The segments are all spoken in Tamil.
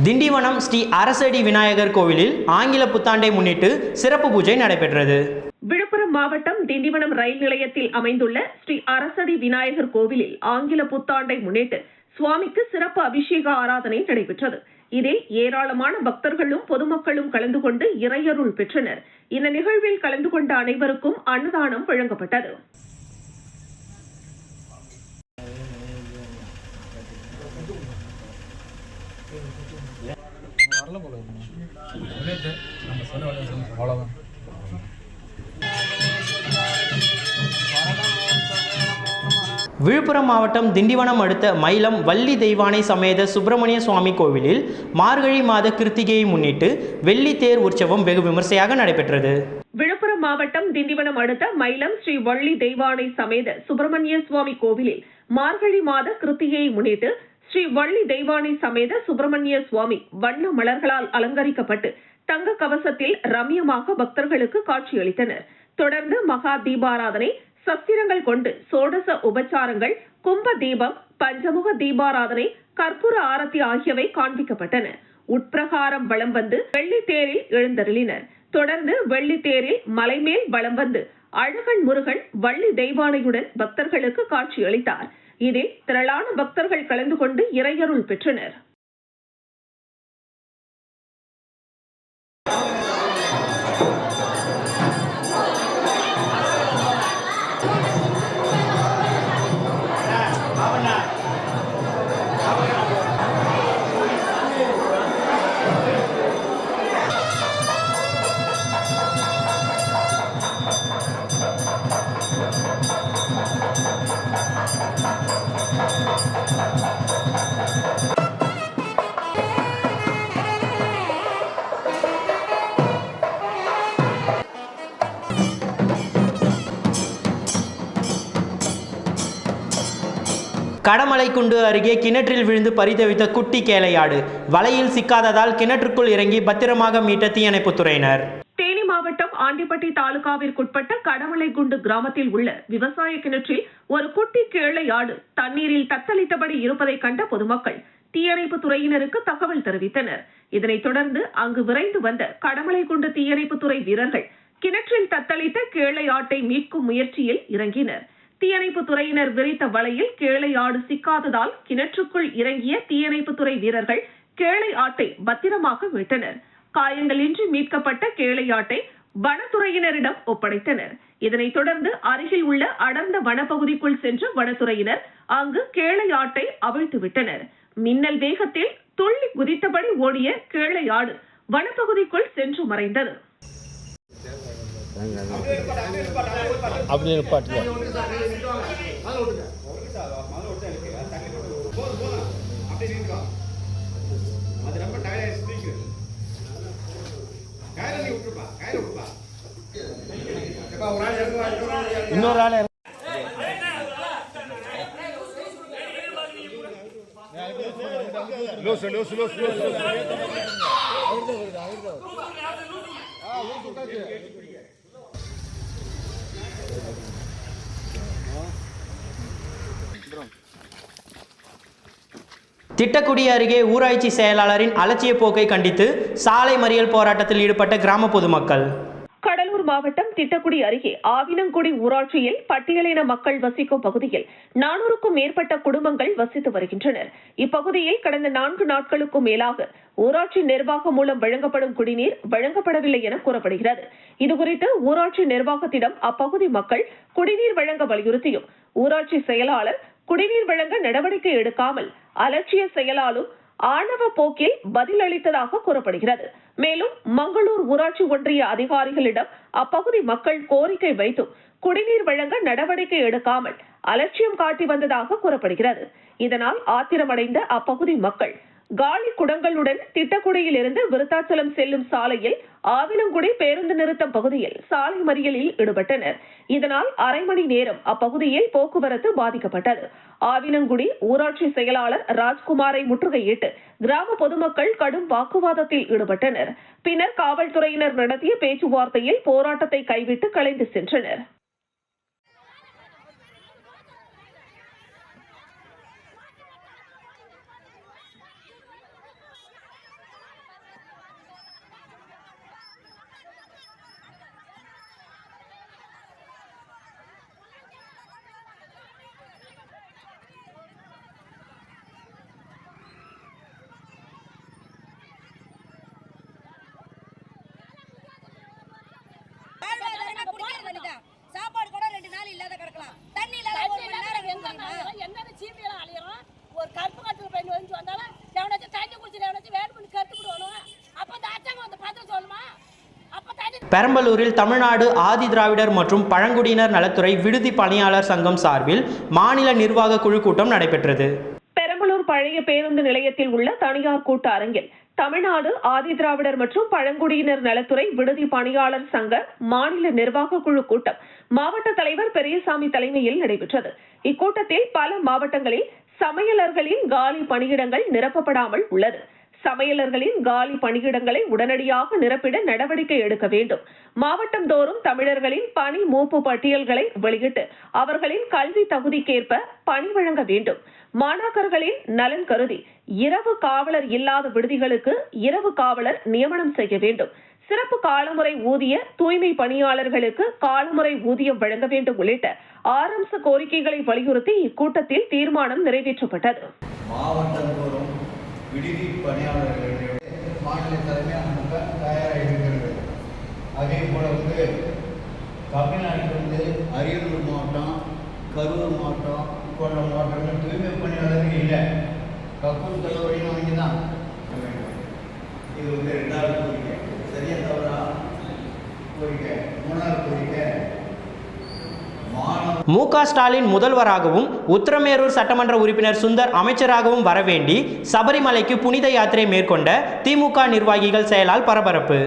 திண்டிவனம் ஸ்ரீ அரசடி விநாயகர் கோவிலில் ஆங்கில புத்தாண்டை முன்னிட்டு சிறப்பு பூஜை நடைபெற்றது. விழுப்புரம் மாவட்டம் திண்டிவனம் ரயில் நிலையத்தில் அமைந்துள்ள ஸ்ரீ அரசடி விநாயகர் கோவிலில் ஆங்கில புத்தாண்டை முன்னிட்டு சுவாமிக்கு சிறப்பு அபிஷேக ஆராதனை நடைபெற்றது. இதில் ஏராளமான பக்தர்களும் பொதுமக்களும் கலந்து கொண்டு இறையருள் பெற்றனர். இந்த நிகழ்வில் கலந்து கொண்ட அனைவருக்கும் அன்னதானம் வழங்கப்பட்டது. விழுப்புரம் மாவட்டம் திண்டிவனம் அடுத்த மயிலம் வள்ளி தெய்வானை சமேத சுப்பிரமணிய சுவாமி கோவிலில் மார்கழி மாத கிருத்திகையை முன்னிட்டு வெள்ளி தேர் உற்சவம் வெகு விமர்சையாக நடைபெற்றது. விழுப்புரம் மாவட்டம் திண்டிவனம் அடுத்த மயிலம் ஸ்ரீ வள்ளி தெய்வானை சமேத சுப்பிரமணிய சுவாமி கோவிலில் மார்கழி மாத கிருத்திகையை முன்னிட்டு ஸ்ரீ வள்ளி தெய்வானை சமேத சுப்பிரமணிய சுவாமி வண்ண மலர்களால் அலங்கரிக்கப்பட்டு தங்க கவசத்தில் ரம்யமாக பக்தர்களுக்கு காட்சியளித்தனர். தொடர்ந்து மகா தீபாராதனை, சத்திரங்கள் கொண்டு சோடச உபச்சாரங்கள், கும்ப தீபம், பஞ்சமுக தீபாராதனை, கற்பூர ஆரத்தி ஆகியவை காண்பிக்கப்பட்டன. உட்பிரகாரம் வலம் வந்து வெள்ளித்தேரில் எழுந்தருளினர். தொடர்ந்து வெள்ளித்தேரில் மலைமேல் வலம் வந்து அழகன் முருகன் வள்ளி தெய்வானையுடன் பக்தர்களுக்கு காட்சியளித்தார். இதில் திரளான பக்தர்கள் கலந்து கொண்டு இறையருள் பெற்றனர். கடமலைக்குண்டு அருகே கிணற்றில் விழுந்து பரிதவித்த குட்டி கேளையாடு வலையில் சிக்காததால் கிணற்றுக்குள் இறங்கி பத்திரமாக மீட்ட தீயணைப்புத்துறையினர். தேனி மாவட்டம் ஆண்டிப்பட்டி தாலுகாவிற்குட்பட்ட கடமலைக்குண்டு கிராமத்தில் உள்ள விவசாய கிணற்றில் ஒரு குட்டி கேளையாடு தண்ணீரில் தத்தளித்தபடி இருப்பதை கண்ட பொதுமக்கள் தீயணைப்புத்துறையினருக்கு தகவல் தெரிவித்தனர். இதனைத் தொடர்ந்து அங்கு விரைந்து வந்த கடமலைக்குண்டு தீயணைப்புத்துறை வீரர்கள் கிணற்றில் தத்தளித்த கேளையாட்டை மீட்கும் முயற்சியில் இறங்கினர். தீயணைப்புத்துறையினர் விரித்த வலையில் கேளை ஆடு சிக்காததால் கிணற்றுக்குள் இறங்கிய தீயணைப்புத்துறை வீரர்கள் கேளை ஆட்டை பத்திரமாக மீட்டனர். காயங்களின்றி மீட்கப்பட்ட கேளை ஆட்டை வனத்துறையினரிடம் ஒப்படைத்தனர். இதனைத் தொடர்ந்து அருகில் உள்ள அடர்ந்த வனப்பகுதிக்குள் சென்ற வனத்துறையினர் அங்கு கேளை ஆட்டை அவிழ்த்து விட்டனர். மின்னல் வேகத்தில் துள்ளி குதித்தபடி ஓடிய கேளை ஆடு வனப்பகுதிக்குள் சென்று மறைந்தது. இன்னொரு ஆள் திட்டக்குடி அருகே ஊராட்சி செயலாளரின் அலட்சிய போக்கை கண்டித்து சாலை மறியல் போராட்டத்தில் ஈடுபட்ட கிராம பொதுமக்கள். கடலூர் மாவட்டம் திட்டக்குடி அருகே ஆவினங்குடி ஊராட்சியில் பட்டியலின மக்கள் வசிக்கும் பகுதியில் 400க்கும் மேற்பட்ட குடும்பங்கள் வசித்து வருகின்றனர். இப்பகுதியில் கடந்த 4 நாட்களுக்கும் மேலாக ஊராட்சி நிர்வாகம் மூலம் வழங்கப்படும் குடிநீர் வழங்கப்படவில்லை என கூறப்படுகிறது. இதுகுறித்து ஊராட்சி நிர்வாகத்திடம் அப்பகுதி மக்கள் குடிநீர் வழங்க வலியுறுத்தியும் ஊராட்சி செயலாளர் குடிநீர் வழங்க நடவடிக்கை எடுக்காமல் அலட்சிய செயலாலும் ஆணவ போக்கில் பதில் அளித்ததாக கூறப்படுகிறது. மேலும் மங்களூர் ஊராட்சி ஒன்றிய அதிகாரிகளிடம் அப்பகுதி மக்கள் கோரிக்கை வைத்தும் குடிநீர் வழங்க நடவடிக்கை எடுக்காமல் அலட்சியம் காட்டி வந்ததாக கூறப்படுகிறது. இதனால் ஆத்திரமடைந்த அப்பகுதி மக்கள் காலி குடங்களுடன் திட்டக்குடியில் இருந்து விருத்தாச்சலம் செல்லும் சாலையில் ஆவினங்குடி பேருந்து நிறுத்தம் பகுதியில் சாலை மறியலில் ஈடுபட்டனர். இதனால் அரை மணி நேரம் அப்பகுதியில் போக்குவரத்து பாதிக்கப்பட்டது. ஆவினங்குடி ஊராட்சி செயலாளர் ராஜ்குமாரை முற்றுகையிட்டு கிராம பொதுமக்கள் கடும் வாக்குவாதத்தில் ஈடுபட்டனர். பின்னர் காவல்துறையினர் நடத்திய பேச்சுவார்த்தையில் போராட்டத்தை கைவிட்டு கலைந்து சென்றனர். பெரம்பலூரில் தமிழ்நாடு ஆதி திராவிடர் மற்றும் பழங்குடியினர் நலத்துறை விடுதி பணியாளர் சங்கம் சார்பில் மாநில நிர்வாக குழு கூட்டம் நடைபெற்றது. பெரம்பலூர் பழைய பேருந்து நிலையத்தில் உள்ள தனியார் கூட்ட அரங்கில் தமிழ்நாடு ஆதி திராவிடர் மற்றும் பழங்குடியினர் நலத்துறை விடுதி பணியாளர் சங்க மாநில நிர்வாக குழு கூட்டம் மாவட்ட தலைவர் பெரியசாமி தலைமையில் நடைபெற்றது. இக்கூட்டத்தில் பல மாவட்டங்களில் சமையலர்களின் காலி பணியிடங்கள் நிரப்பப்படாமல் உள்ளது. சமையலர்களின் காலி பணியிடங்களை உடனடியாக நிரப்பிட நடவடிக்கை எடுக்க வேண்டும். மாவட்டம் தோறும் தமிழர்களின் பணி மூப்பு பட்டியல்களை வெளியிட்டு அவர்களின் கல்வி தகுதிக்கேற்ப பணி வழங்க வேண்டும். மாணாக்கர்களின் நலன் கருதி இரவு காவலர் இல்லாத விடுதிகளுக்கு இரவு காவலர் நியமனம் செய்ய வேண்டும். சிறப்பு காலமுறை ஊதிய தூய்மை பணியாளர்களுக்கு காலமுறை ஊதியம் வழங்க வேண்டும் உள்ளிட்ட 6 அம்ச கோரிக்கைகளை வலியுறுத்தி இக்கூட்டத்தில் தீர்மானம் நிறைவேற்றப்பட்டது. மாவட்டந்தோறும் விடுதி பணியாளர்களுடைய மாநில தலைமையாக தயாராக இருக்கிறது. அதே போல தமிழ்நாட்டில் அரியலூர் மாவட்டம், கரூர் மாவட்டம் போன்ற மாவட்டங்கள் தூய்மை பணியாளர்கள் இல்லை. கப்பூர் தலைவரையும் வாங்கி தான் இது 2வது கோரிக்கை. சரியா தவறா கோரிக்கை. 3வது கோரிக்கை, மு.க. ஸ்டாலின் முதல்வராகவும் உத்தரமேரூர் சட்டமன்ற உறுப்பினர் சுந்தர் அமைச்சராகவும் வரவேண்டி சபரிமலைக்கு புனித யாத்திரை மேற்கொண்ட திமுக நிர்வாகிகள் செயலால் பரபரப்பு.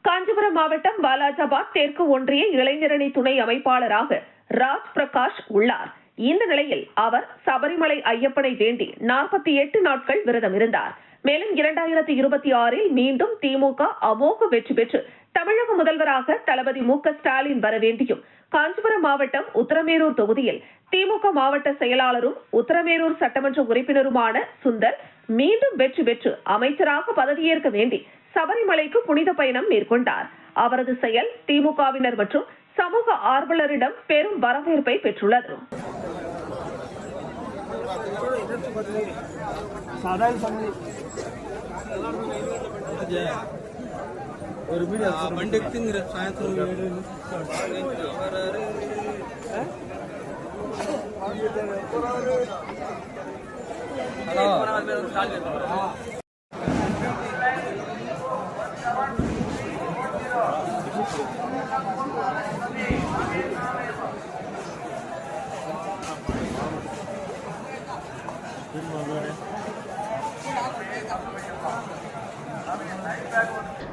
காஞ்சிபுரம் மாவட்டம் வாலாஜாபாத் தெற்கு ஒன்றிய இளைஞரணி துணை அமைப்பாளராக ராஜ் பிரகாஷ் உள்ளார். இந்த நிலையில் அவர் சபரிமலை ஐயப்பனை வேண்டி 48 நாட்கள் விரதம் இருந்தார். மேலும் 2026 மீண்டும் திமுக அமோக வெற்றி பெற்று தமிழக முதல்வராக தளபதி மு.க. ஸ்டாலின் வரவேண்டியும் காஞ்சிபுரம் மாவட்டம் உத்தரமேரூர் தொகுதியில் திமுக மாவட்ட செயலாளரும் உத்தரமேரூர் சட்டமன்ற உறுப்பினருமான சுந்தர் மீண்டும் வெற்றி பெற்று அமைச்சராக பதவியேற்க வேண்டி சபரிமலைக்கு புனித பயணம் மேற்கொண்டார். அவரது செயல் திமுகவினர் மற்றும் சமூக ஆர்வலரிடம் பெரும் வரவேற்பை பெற்றுள்ளது.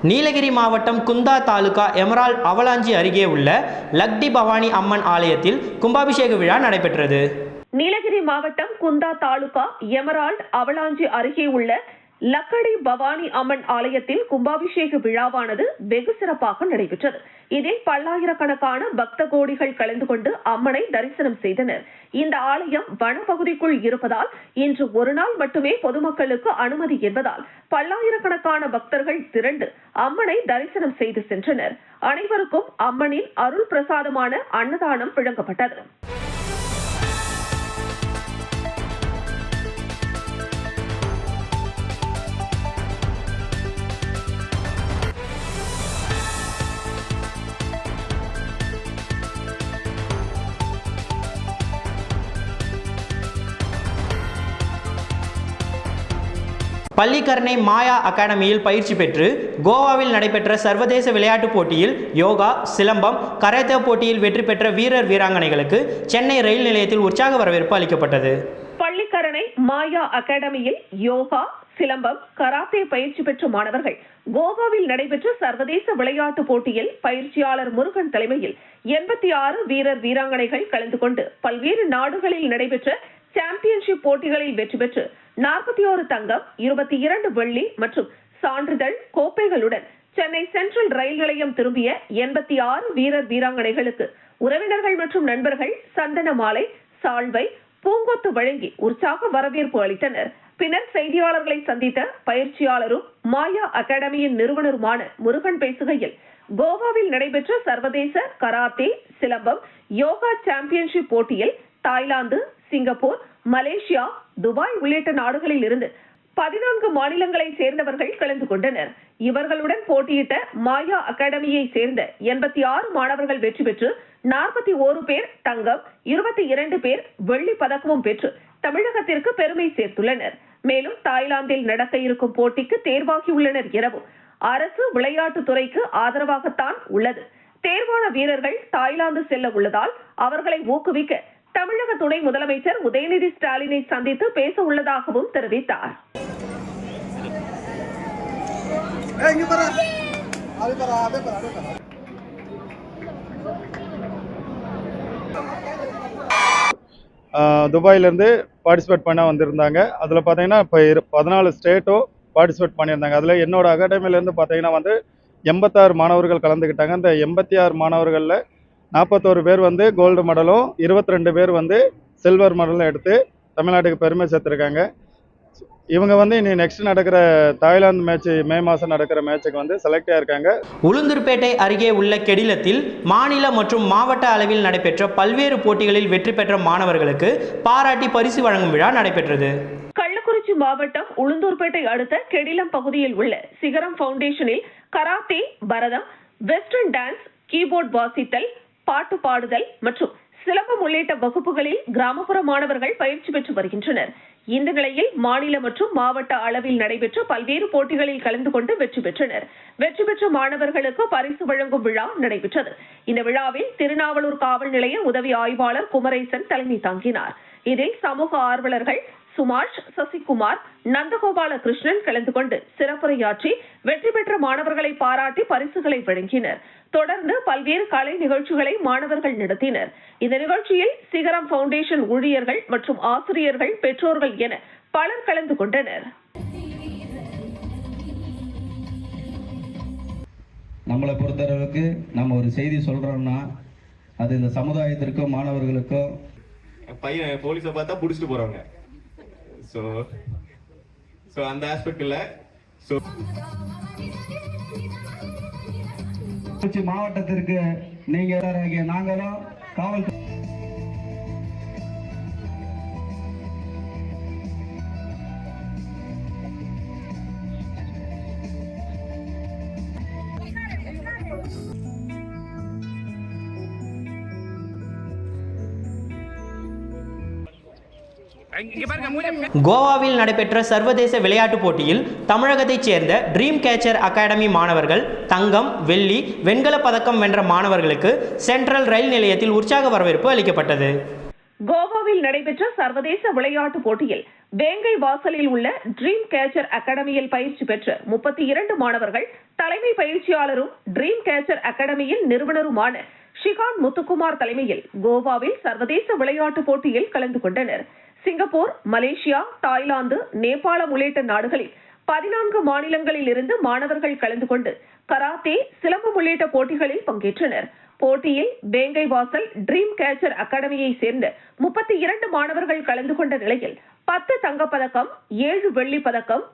நீலகிரி மாவட்டம் குந்தா தாலுகா எமரால்ட் அவலாஞ்சி அருகே உள்ள லக்டி பவானி அம்மன் ஆலயத்தில் கும்பாபிஷேக விழா நடைபெற்றது. நீலகிரி மாவட்டம் குந்தா தாலுகா எமரால்ட் அவலாஞ்சி அருகே உள்ள லக்கடி பவானி அம்மன் ஆலயத்தில் கும்பாபிஷேக விழாவானது வெகு சிறப்பாக நடைபெற்றது. இதில் பல்லாயிரக்கணக்கான பக்த கோடிகள் கலந்து கொண்டு அம்மனை தரிசனம் செய்தனர். இந்த ஆலயம் வனப்பகுதிக்குள் இருப்பதால் இன்று ஒரு நாள் மட்டுமே பொதுமக்களுக்கு அனுமதி என்பதால் பல்லாயிரக்கணக்கான பக்தர்கள் திரண்டு அம்மனை தரிசனம் செய்து சென்றனர். அனைவருக்கும் அம்மனின் அருள் பிரசாதமான அன்னதானம் வழங்கப்பட்டது. பள்ளிக்கரணை மாயா அகாடமியில் பயிற்சி பெற்று கோவாவில் நடைபெற்ற சர்வதேச விளையாட்டுப் போட்டியில் யோகா, சிலம்பம், கராத்தே போட்டியில் வெற்றி பெற்ற வீரர் வீராங்கனைகளுக்கு சென்னை ரயில் நிலையத்தில் உற்சாக வரவேற்பு அளிக்கப்பட்டது. பள்ளிக்கரணை மாயா அகாடமியில் யோகா, சிலம்பம், கராத்தே பயிற்சி பெற்ற மாணவர்கள் கோவாவில் நடைபெற்ற சர்வதேச விளையாட்டுப் போட்டியில் பயிற்சியாளர் முருகன் தலைமையில் 86 வீரர் வீராங்கனைகள் கலந்து கொண்டு பல்வேறு நாடுகளில் நடைபெற்ற சாம்பியன்ஷிப் போட்டிகளில் வெற்றி பெற்று 41 தங்கம், 22 வெள்ளி மற்றும் சான்றிதழ் கோப்பைகளுடன் சென்னை சென்ட்ரல் ரயில் நிலையம் திரும்பிய 86 வீரர் வீராங்கனைகளுக்கு உறவினர்கள் மற்றும் நண்பர்கள் சந்தன மாலை, சால்வை, பூங்கொத்து வழங்கி உற்சாக வரவேற்பு அளித்தனர். பின்னர் செய்தியாளர்களை சந்தித்த பயிற்சியாளரும் மாயா அகாடமியின் நிறுவனருமான முருகன் பேசுகையில், கோவாவில் நடைபெற்ற சர்வதேச கராத்தே, சிலம்பம், யோகா சாம்பியன்ஷிப் போட்டியில் தாய்லாந்து, சிங்கப்பூர், மலேசியா, துபாய் உள்ளிட்ட நாடுகளில் இருந்து 14 மாநிலங்களை சேர்ந்தவர்கள் கலந்து கொண்டனர். இவர்களுடன் போட்டியிட்ட மாயா அகாடமியை சேர்ந்த 86 மாணவர்கள் வெற்றி பெற்று 41 பேர் தங்கம், 22 பேர் வெள்ளி பதக்கமும் பெற்று தமிழகத்திற்கு பெருமை சேர்த்துள்ளனர். மேலும் தாய்லாந்தில் நடக்க இருக்கும் போட்டிக்கு தேர்வாகியுள்ளனர் எனவும் அரசு விளையாட்டுத் துறைக்கு ஆதரவாகத்தான் உள்ளது. தேர்வான வீரர்கள் தாய்லாந்து செல்ல உள்ளதால் அவர்களை ஊக்குவிக்க தமிழக துணை முதலமைச்சர் உதயநிதி ஸ்டாலினை சந்தித்து பேச உள்ளதாகவும் தெரிவித்தார். துபாயிலேருந்து பார்ட்டிசிபேட் பண்ண வந்திருந்தாங்க. அதில் பார்த்தீங்கன்னா இப்போ 14 ஸ்டேட்டும் பார்ட்டிசிபேட் பண்ணியிருந்தாங்க. அதில் என்னோட அகாடமிலேருந்து பார்த்தீங்கன்னா 86 மாணவர்கள் கலந்துக்கிட்டாங்க. அந்த 86 மாணவர்களில் 41 பேர் கோல்டு மெடலும் 22 பேர் சில்வர் மெடலும் எடுத்து தமிழ்நாட்டுக்கு பெருமை சேர்த்துருக்காங்க. இவங்க இனி நெக்ஸ்ட் நடக்கிற தாய்லாந்து மேட்ச் மே மாதம் நடக்கிற மேட்சுக்கு செலக்ட் ஆகிருக்காங்க. உளுந்தூர்பேட்டை அருகே உள்ள கெடிலத்தில் மாநில மற்றும் மாவட்ட அளவில் நடைபெற்ற பல்வேறு போட்டிகளில் வெற்றி பெற்ற மாணவர்களுக்கு பாராட்டி பரிசு வழங்கும் விழா நடைபெற்றது. கள்ளக்குறிச்சி மாவட்டம் உளுந்தூர்பேட்டை அடுத்த கெடிலம் பகுதியில் உள்ள சிகரம் பவுண்டேஷனில் கராத்தே, பரதம், வெஸ்டர்ன் டான்ஸ், கீபோர்டு வாசித்தல், பாட்டு பாடுதல் மற்றும் சிலம்பம் உள்ளிட்ட வகுப்புகளில் கிராமப்புற மாணவர்கள் பயிற்சி பெற்று வருகின்றனர். இந்த நிலையில் மாநில மற்றும் மாவட்ட அளவில் நடைபெற்ற பல்வேறு போட்டிகளில் கலந்து கொண்டு வெற்றி பெற்றனர். வெற்றி பெற்ற மாணவர்களுக்கு பரிசு வழங்கும் விழா நடைபெற்றது. இந்த விழாவில் திருநாவலூர் காவல் நிலைய உதவி ஆய்வாளர் குமரேசன் தலைமை தாங்கினார். இதில் சமூக ஆர்வலர்கள் சுமாஷ், சசிகுமார், நந்தகோபால கிருஷ்ணன் கலந்து கொண்டு சிறப்புரையாற்றி வெற்றி பெற்ற மாணவர்களை பாராட்டி பரிசுகளை வழங்கினர். தொடர்ந்து பல்வேறு கலை நிகழ்ச்சிகளை மாணவர்கள் நடத்தினர். இந்த நிகழ்ச்சியில் சிகரம் பவுண்டேஷன் ஊழியர்கள் மற்றும் ஆசிரியர்கள், பெற்றோர்கள் என பலர் கலந்து கொண்டனர். நம்மளை பொறுத்தளவுக்கு நம்ம ஒரு செய்தி சொல்றோம்னா அது இந்த சமுதாயத்திற்கும் மாணவர்களுக்கும். பையன் போலீஸை பார்த்தா பிடிச்சிட்டு போறாங்க. ஸோ அந்த ஆஸ்பெக்ட் இல்லை. ஸோ மாவட்டத்திற்கு நீங்க நாங்களும் காவல்துறை கோவாவில் நடைபெற்ற சர்வதேச விளையாட்டுப் போட்டியில் தமிழகத்தைச் சேர்ந்த ட்ரீம் கேச்சர் அகாடமி மாணவர்கள் தங்கம், வெள்ளி, வெண்கலப் பதக்கம் வென்ற மாணவர்களுக்கு சென்ட்ரல் ரயில் நிலையத்தில் உற்சாக வரவேற்பு அளிக்கப்பட்டது. கோவாவில் நடைபெற்ற சர்வதேச விளையாட்டுப் போட்டியில் வேங்கை வாசலில் உள்ள ட்ரீம் கேச்சர் அகாடமியில் பயிற்சி பெற்ற 32 மாணவர்கள் தலைமை பயிற்சியாளரும் ட்ரீம் கேச்சர் அகாடமியின் நிறுவனருமான ஷிகான் முத்துக்குமார் தலைமையில் கோவாவில் சர்வதேச விளையாட்டுப் போட்டியில் கலந்து கொண்டனர். சிங்கப்பூர், மலேசியா, தாய்லாந்து, நேபாளம் உள்ளிட்ட நாடுகளில் 14 மாநிலங்களில் இருந்து மாணவர்கள் கலந்து கொண்டு கராத்தே, சிலம்பம் உள்ளிட்ட போட்டிகளில் பங்கேற்றனர். போட்டியில் வேங்கை வாசல் ட்ரீம் கேச்சர் அகாடமியை சேர்ந்த 32 மாணவர்கள் கலந்து கொண்ட நிலையில் 10 தங்கப்பதக்கம், 7 வெள்ளி பதக்கம்,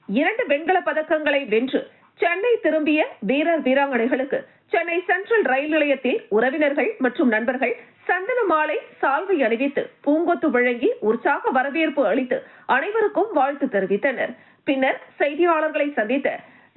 2 வெண்கல பதக்கங்களை வென்று சென்னை திரும்பிய வீரர் வீராங்கனைகளுக்கு சென்னை சென்ட்ரல் ரயில் நிலையத்தில் உறவினர்கள் மற்றும் நண்பர்கள் சந்தன மாலை, சால்வை அணிவித்து பூங்கொத்து வழங்கி உற்சாக வரவேற்பு அளித்து அனைவருக்கும் வாழ்த்து தெரிவித்தனர். பின்னர் செய்தியாளர்களை சந்தித்த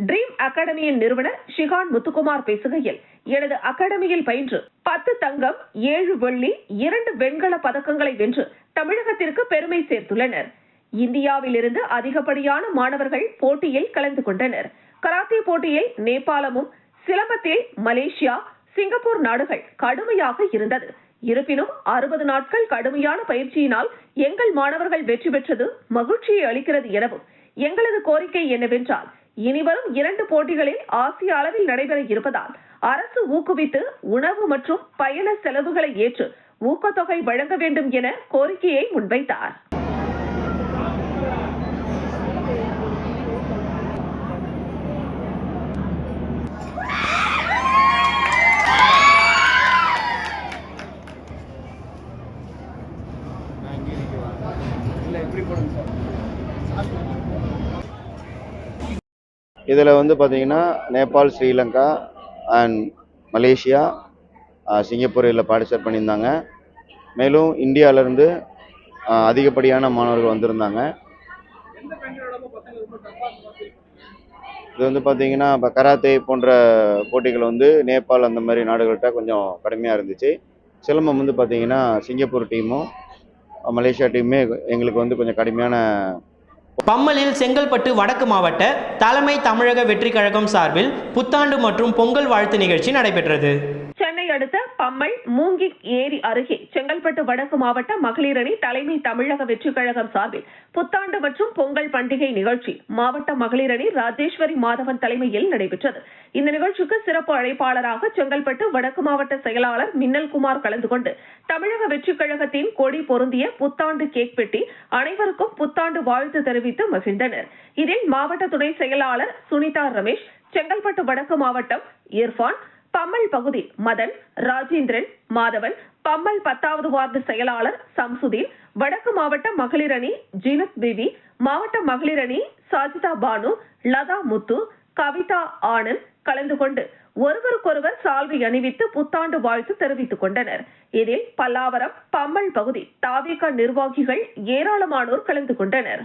ட்ரீம் அகாடமியின் நிறுவனர் ஷிகான் முத்துக்குமார் பேசுகையில், எனது அகாடமியில் பயின்று 10 தங்கம், 7 வெள்ளி, 2 வெண்கல பதக்கங்களை வென்று தமிழகத்திற்கு பெருமை சேர்த்துள்ளனர். இந்தியாவில் இருந்து அதிகப்படியான மாணவர்கள் போட்டியில் கலந்து கொண்டனர். கராத்தே போட்டியில் நேபாளமும், சிலம்பத்தில் மலேசியா, சிங்கப்பூர் நாடுகள் கடுமையாக இருந்தது. இருப்பினும் 60 நாட்கள் கடுமையான பயிற்சியினால் எங்கள் மாணவர்கள் வெற்றி பெற்றது மகிழ்ச்சியை அளிக்கிறது எனவும், எங்களது கோரிக்கை என்னவென்றால் இனிவரும் 2 போட்டிகளில் ஆசிய அளவில் நடைபெற இருப்பதால் அரசு ஊக்குவித்து உணவு மற்றும் பயண செலவுகளை ஏற்று ஊக்கத்தொகை வழங்க வேண்டும் என கோரிக்கையை முன்வைத்தார். இதில் பார்த்தீங்கன்னா Nepal, Sri Lanka and Malaysia, Singapore இதில் பார்ட்டிசிபேட் பண்ணியிருந்தாங்க. மேலும் இந்தியாவிலேருந்து அதிகப்படியான மாணவர்கள் வந்திருந்தாங்க. இது பார்த்தீங்கன்னா இப்போ கராத்தே போன்ற போட்டிகள் நேபாள் அந்த மாதிரி நாடுகள்கிட்ட கொஞ்சம் கடுமையாக இருந்துச்சு. சிலம்பம் பார்த்தீங்கன்னா சிங்கப்பூர் டீமும் மலேசியா டீமுமே எங்களுக்கு கொஞ்சம் கடுமையான பம்மலில் செங்கல்பட்டு வடக்கு மாவட்ட தலைமை தமிழக வெற்றி கழகம் சார்பில் புத்தாண்டு மற்றும் பொங்கல் வாழ்த்து நிகழ்ச்சி நடைபெற்றது. சென்னை அடுத்த பம்மல் மூங்கிக் ஏரி அருகே செங்கல்பட்டு வடக்கு மாவட்ட மகளிர் அணி தலைமை தமிழக வெற்றி கழகம் சார்பில் புத்தாண்டு மற்றும் பொங்கல் பண்டிகை நிகழ்ச்சி மாவட்ட மகளிர் அணி ராஜேஸ்வரி மாதவன் தலைமையில் நடைபெற்றது. இந்த நிகழ்ச்சிக்கு சிறப்பு அழைப்பாளராக செங்கல்பட்டு வடக்கு மாவட்ட செயலாளர் மின்னல்குமார் கலந்து கொண்டு தமிழக வெற்றி கழகத்தின் கொடி பொருந்திய புத்தாண்டு கேக் வெட்டி அனைவருக்கும் புத்தாண்டு வாழ்த்து தெரிவித்து மகிழ்ந்தனர். இதில் மாவட்ட துணை செயலாளர் சுனிதா ரமேஷ், செங்கல்பட்டு வடக்கு மாவட்டம் இர்பான், பம்மல் பகுதி மதன், ராஜேந்திரன், மாதவன், பம்மல் 10வது வார்டு செயலாளர் சம்சுதீன், வடக்கு மாவட்ட மகளிர் அணி ஜீனத் பேபி, மாவட்ட மகளிர் அணி சாஜிதா பானு, லதா முத்து, கவிதா ஆனந்த் கலந்து கொண்டு ஒருவருக்கொருவர் சால்வை அணிவித்து புத்தாண்டு வாழ்த்து தெரிவித்துக் கொண்டனர். இதில் பல்லாவரம், பம்மல் பகுதி தாவேகா நிர்வாகிகள் ஏராளமானோர் கலந்து கொண்டனர்.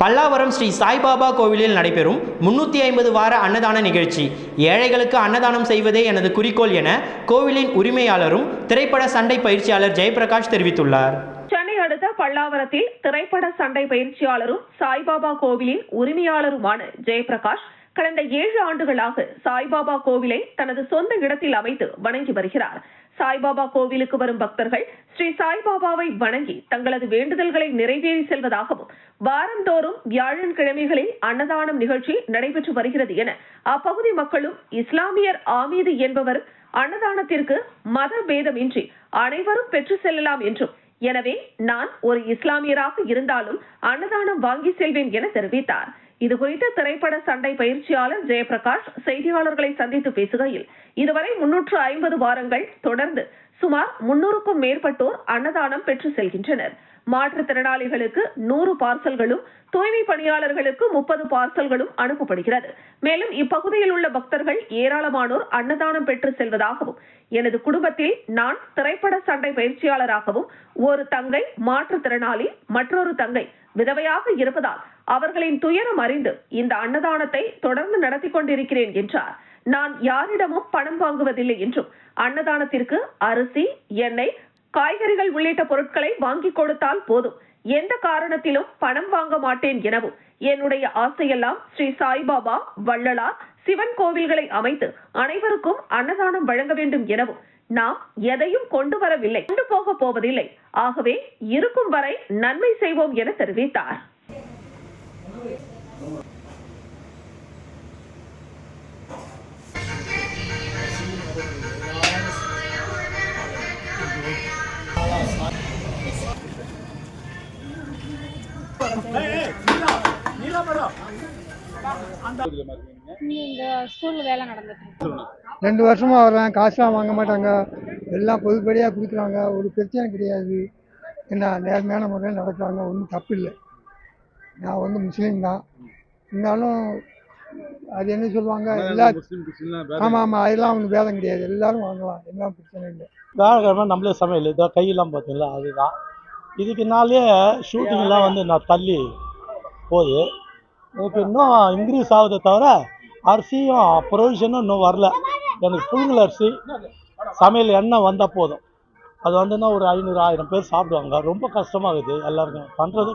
பல்லாவரம் ஸ்ரீ சாய்பாபா கோவிலில் நடைபெறும் 350 வார அன்னதான நிகழ்ச்சி. ஏழைகளுக்கு அன்னதானம் செய்வதே எனது குறிக்கோள் என கோவிலின் உரிமையாளரும் திரைப்பட சண்டை பயிற்சியாளர் ஜெயபிரகாஷ் தெரிவித்துள்ளார். சென்னை அடுத்த பல்லாவரத்தில் திரைப்பட சண்டை பயிற்சியாளரும் சாய்பாபா கோவிலின் உரிமையாளருமான ஜெயபிரகாஷ் கடந்த 7 ஆண்டுகளாக சாய்பாபா கோவிலை தனது சொந்த இடத்தில் அமைத்து வணங்கி வருகிறார். சாய்பாபா கோவிலுக்கு வரும் பக்தர்கள் ஸ்ரீ சாய்பாபாவை வணங்கி தங்களது வேண்டுதல்களை நிறைவேறி செல்வதாகவும் வாரந்தோறும் வியாழக்கிழமைகளில் அன்னதானம் நிகழ்ச்சி நடைபெற்று வருகிறது என அப்பகுதி மக்களும் இஸ்லாமியர் ஆமீது என்பவர் அன்னதானத்திற்கு மத பேதமின்றி அனைவரும் பெற்று செல்லலாம் என்றும், எனவே நான் ஒரு இஸ்லாமியராக இருந்தாலும் அன்னதானம் வாங்கி செல்வேன் என தெரிவித்தார். இதுகுறித்து திரைப்பட சண்டை பயிற்சியாளர் ஜெயபிரகாஷ் செய்தியாளர்களை சந்தித்து பேசுகையில், இதுவரை 350 வாரங்கள் தொடர்ந்து சுமார் 300க்கும் மேற்பட்டோர் அன்னதானம் பெற்று செல்கின்றனர். மாற்றுத்திறனாளிகளுக்கு 100 பார்சல்களும், தூய்மை பணியாளர்களுக்கு 30 பார்சல்களும் அனுப்பப்படுகிறது. மேலும் இப்பகுதியில் உள்ள பக்தர்கள் ஏராளமானோர் அன்னதானம் பெற்று செல்வதாகவும், எனது குடும்பத்தில் நான் திரைப்பட சண்டை பயிற்சியாளராகவும், ஒரு தங்கை மாற்றுத்திறனாளி, மற்றொரு தங்கை விதவையாக இருப்பதால் அவர்களின் துயரம் அறிந்து இந்த அன்னதானத்தை தொடர்ந்து நடத்தி கொண்டிருக்கிறேன் என்றார். நான் யாரிடமும் பணம் வாங்குவதில்லை என்றும், அன்னதானத்திற்கு அரிசி, எண்ணெய், காய்கறிகள் உள்ளிட்ட பொருட்களை வாங்கி கொடுத்தால் போதும், எந்த காரணத்திலும் பணம் வாங்க மாட்டேன் எனவும், என்னுடைய ஆசையெல்லாம் ஸ்ரீ சாய்பாபா, வள்ளலார், சிவன் கோவில்களை அமைத்து அனைவருக்கும் அன்னதானம் வழங்க வேண்டும் எனவும், நாம் எதையும் கொண்டு வரவில்லை, கொண்டு போக போவதில்லை, ஆகவே இருக்கும் வரை நன்மை செய்வோம் என தெரிவித்தார். இந்த ஸ்கூல்ல வேலை நடந்துட்டு 2 வருஷமா வர்றேன். காசுலாம் வாங்க மாட்டாங்க, எல்லாம் பொதுப்படியாக கொடுக்குறாங்க, ஒரு பிரச்சனை கிடையாது. என்ன நேர்மையான முறையில் நடக்கிறாங்க, ஒன்றும் தப்பு இல்லை. நான் வந்து முஸ்லீம் தான், இருந்தாலும் அது என்ன சொல்லுவாங்க, எல்லா ஆமாம் அதெல்லாம் ஒன்றும் வேதம் கிடையாது, எல்லாரும் வாங்கலாம், எல்லாம் பிரச்சனை இல்லை. வியாழக்கிழமை நம்மளே சமையல், இதோ கையெல்லாம் பார்த்தீங்களா, அதுதான். இதுக்குனாலே ஷூட்டிங்லாம் வந்து நான் தள்ளி போகுது. இப்போ இன்னும் இன்க்ரீஸ் ஆகுதே தவிர அரிசியும் ப்ரொவிஷனும் இன்னும் வரல. எனக்கு புழுங்கல் அரிசி சமையல் எண்ணெய் வந்தால் போதும். அது வந்துன்னா ஒரு 500-1000 பேர் சாப்பிடுவாங்க. ரொம்ப கஷ்டமாக இருக்குது எல்லாருக்கும் பண்ணுறது.